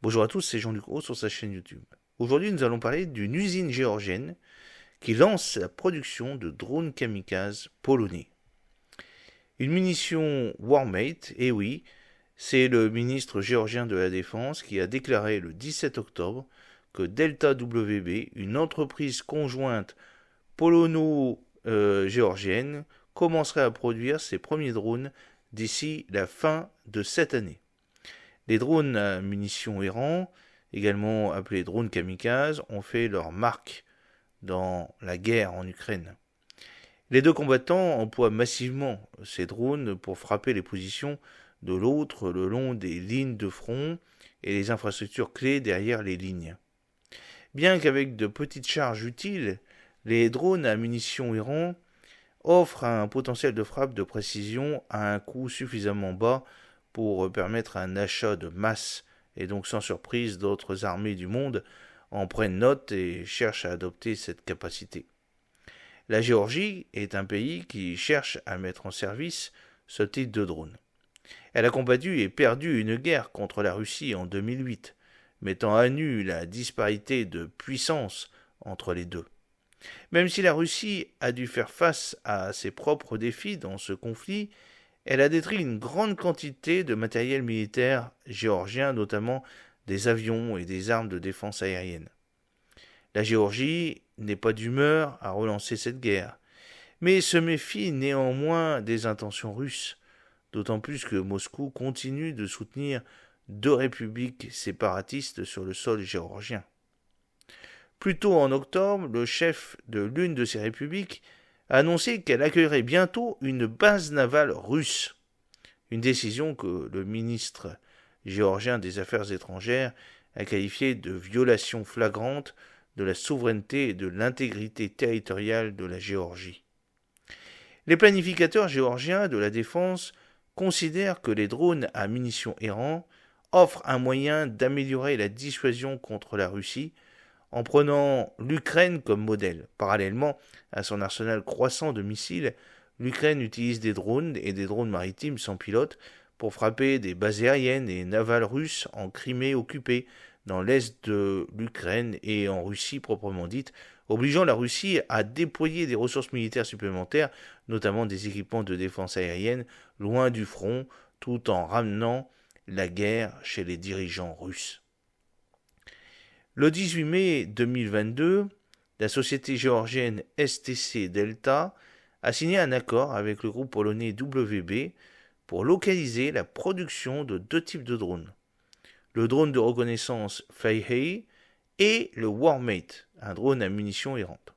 Bonjour à tous, c'est Jean-Luc Roux sur sa chaîne YouTube. Aujourd'hui, nous allons parler d'une usine géorgienne qui lance la production de drones kamikazes polonais. Une munition Warmate, et oui, c'est le ministre géorgien de la Défense qui a déclaré le 17 octobre que Delta WB, une entreprise conjointe polono-géorgienne, commencerait à produire ses premiers drones d'ici la fin de cette année. Les drones à munitions errants, également appelés drones kamikazes, ont fait leur marque dans la guerre en Ukraine. Les deux combattants emploient massivement ces drones pour frapper les positions de l'autre le long des lignes de front et les infrastructures clés derrière les lignes. Bien qu'avec de petites charges utiles, les drones à munitions errants offrent un potentiel de frappe de précision à un coût suffisamment bas pour permettre un achat de masse, et donc sans surprise d'autres armées du monde en prennent note et cherchent à adopter cette capacité. La Géorgie est un pays qui cherche à mettre en service ce type de drone. Elle a combattu et perdu une guerre contre la Russie en 2008, mettant à nu la disparité de puissance entre les deux. Même si la Russie a dû faire face à ses propres défis dans ce conflit, elle a détruit une grande quantité de matériel militaire géorgien, notamment des avions et des armes de défense aérienne. La Géorgie n'est pas d'humeur à relancer cette guerre, mais se méfie néanmoins des intentions russes, d'autant plus que Moscou continue de soutenir deux républiques séparatistes sur le sol géorgien. Plus tôt en octobre, le chef de l'une de ces républiques a annoncé qu'elle accueillerait bientôt une base navale russe. Une décision que le ministre géorgien des Affaires étrangères a qualifiée de violation flagrante de la souveraineté et de l'intégrité territoriale de la Géorgie. Les planificateurs géorgiens de la défense considèrent que les drones à munitions errants offrent un moyen d'améliorer la dissuasion contre la Russie en prenant l'Ukraine comme modèle. Parallèlement à son arsenal croissant de missiles, l'Ukraine utilise des drones et des drones maritimes sans pilote pour frapper des bases aériennes et navales russes en Crimée occupée, dans l'est de l'Ukraine et en Russie proprement dite, obligeant la Russie à déployer des ressources militaires supplémentaires, notamment des équipements de défense aérienne, loin du front, tout en ramenant la guerre chez les dirigeants russes. Le 18 mai 2022, la société géorgienne STC Delta a signé un accord avec le groupe polonais WB pour localiser la production de deux types de drones. Le drone de reconnaissance Flyhay et le Warmate, un drone à munitions errantes.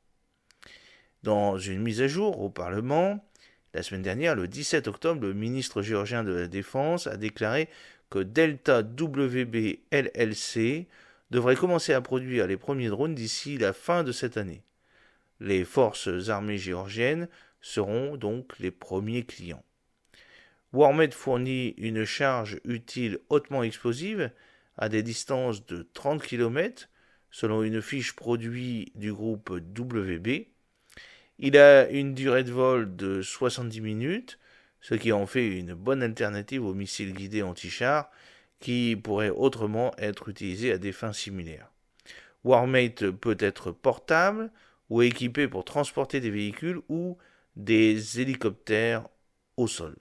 Dans une mise à jour au Parlement, la semaine dernière, le 17 octobre, le ministre géorgien de la Défense a déclaré que Delta WB LLC devrait commencer à produire les premiers drones d'ici la fin de cette année. Les forces armées géorgiennes seront donc les premiers clients. Warmate fournit une charge utile hautement explosive à des distances de 30 km, selon une fiche produit du groupe WB. Il a une durée de vol de 70 minutes, ce qui en fait une bonne alternative aux missiles guidés anti-chars qui pourraient autrement être utilisés à des fins similaires. Warmate peut être portable ou équipé pour transporter des véhicules ou des hélicoptères au sol.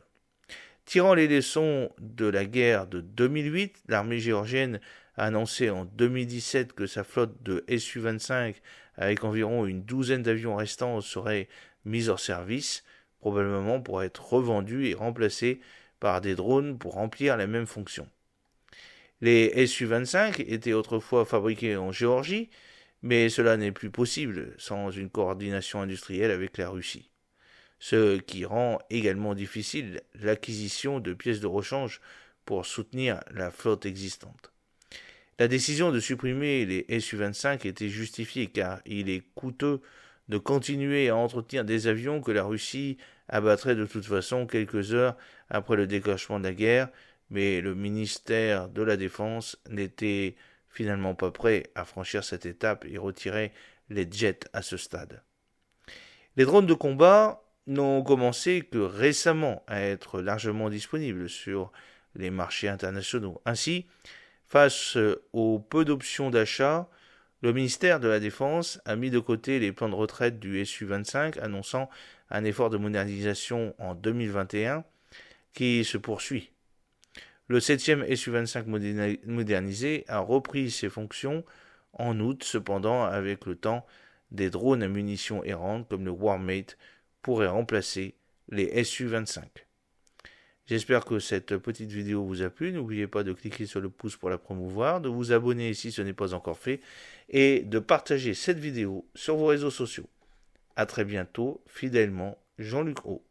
Tirant les leçons de la guerre de 2008, l'armée géorgienne a annoncé en 2017 que sa flotte de Su-25 avec environ une douzaine d'avions restants serait mise hors service, probablement pour être revendue et remplacée par des drones pour remplir la même fonction. Les Su-25 étaient autrefois fabriqués en Géorgie, mais cela n'est plus possible sans une coordination industrielle avec la Russie, ce qui rend également difficile l'acquisition de pièces de rechange pour soutenir la flotte existante. La décision de supprimer les Su-25 était justifiée car il est coûteux de continuer à entretenir des avions que la Russie abattrait de toute façon quelques heures après le déclenchement de la guerre, mais le ministère de la Défense n'était finalement pas prêt à franchir cette étape et retirer les jets à ce stade. Les drones de combat n'ont commencé que récemment à être largement disponibles sur les marchés internationaux. Ainsi, Face au peu d'options d'achat, le ministère de la Défense a mis de côté les plans de retraite du Su-25, annonçant un effort de modernisation en 2021 qui se poursuit. Le 7e Su-25 modernisé a repris ses fonctions en août, cependant avec le temps, des drones à munitions errantes comme le Warmate pourraient remplacer les Su-25. J'espère que cette petite vidéo vous a plu. N'oubliez pas de cliquer sur le pouce pour la promouvoir, de vous abonner si ce n'est pas encore fait et de partager cette vidéo sur vos réseaux sociaux. A très bientôt, fidèlement, Jean-Luc O.